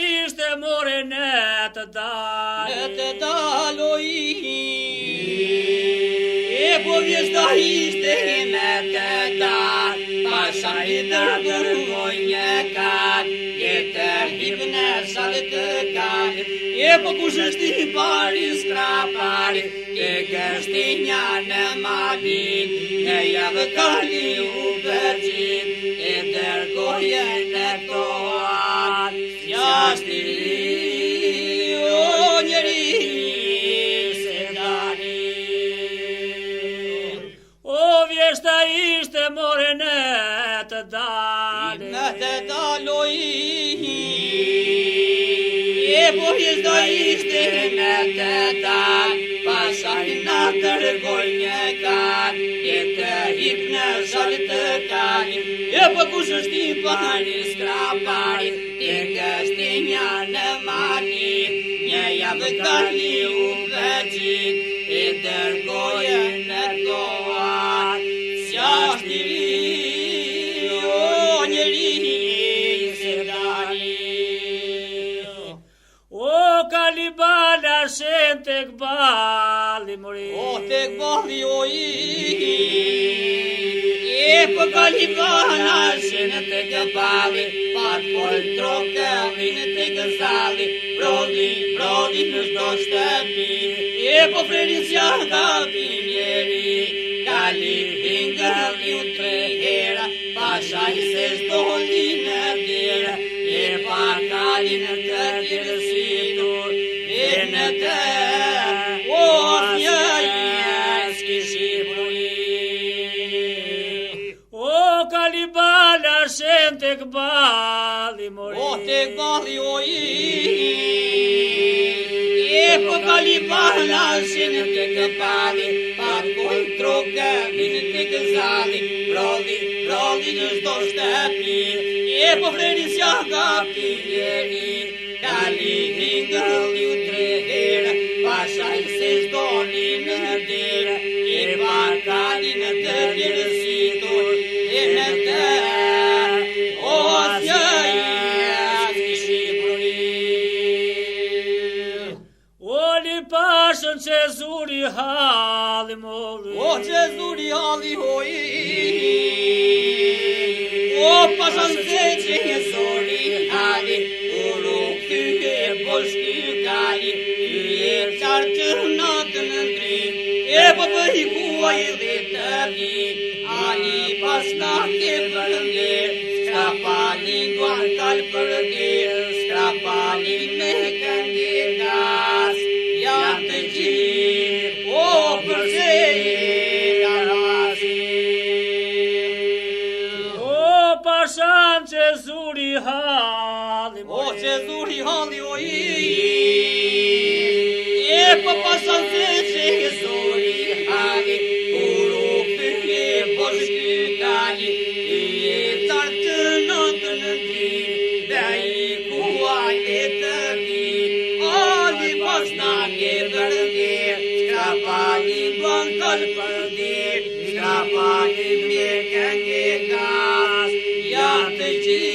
ishte more në të dalë. Në të daloj, po vjeshta ishte në të dalë. Pasaj dërgoj një katë, jetë hipne salë të kalë. Po kush është i pari skrapari, ke kështi një në malin, në javë kali u përgjit, dërgoje në toat, jashti o njeri se dali. O vjeshta ishte more në të dalë. Në të daloj, po vjeshta ishte në të dalë. Pasaj në dërgoj një katë, jetë hipne salë të kalë. Po kush është i pari skrapari, ke kështi një në mali, një javë kali u përgjit, dërgoje në toat, s'jashti o njeri se dali. O kalibala shen tek bali mori. O tek bali o po kalibala shen tek bali, pat pol trokëllin tek zali, brodi në shdo shtëpi, po frenisja ka pinjeri, kali hingëll ju 3 hera, pasaj se zdoli në dira, pa kalin të tjërësitur, në të njës kishi brujim. O kalibala shen tek bali mori. O tek bali po kalibala shen tek bali, pat kol trokëllin tek zali, brodi në shdo shtëpi, po frenisja ka pinjeri, kali hingëll ju 3 hera, pasaj se zdoli në dira, pa kalin të tjërësitur, në të njës kishi brujim. O li pashën që zuri halli mori. O që zuri halli hoj, o pasën se që zuri halli, uru këhe poshky kali, këhe qarë që natën në ndrim, po pëhikuaj dhe të vjim, ali pas na ke përndir, skrapali duan kalë përndir, skrapali me kënge gas, janë të gjirë, o përse O pashan që zuri halli o mori. që zuri halli o po pasan se që zuri halli, uru këhe poshky kali, këhe qarë që natën në ndrim, dhe i kuaj e të vjim, ali pas na ke përndir, skrapali duan kalë përndir, skrapali me kënge gas, janë të gjithë.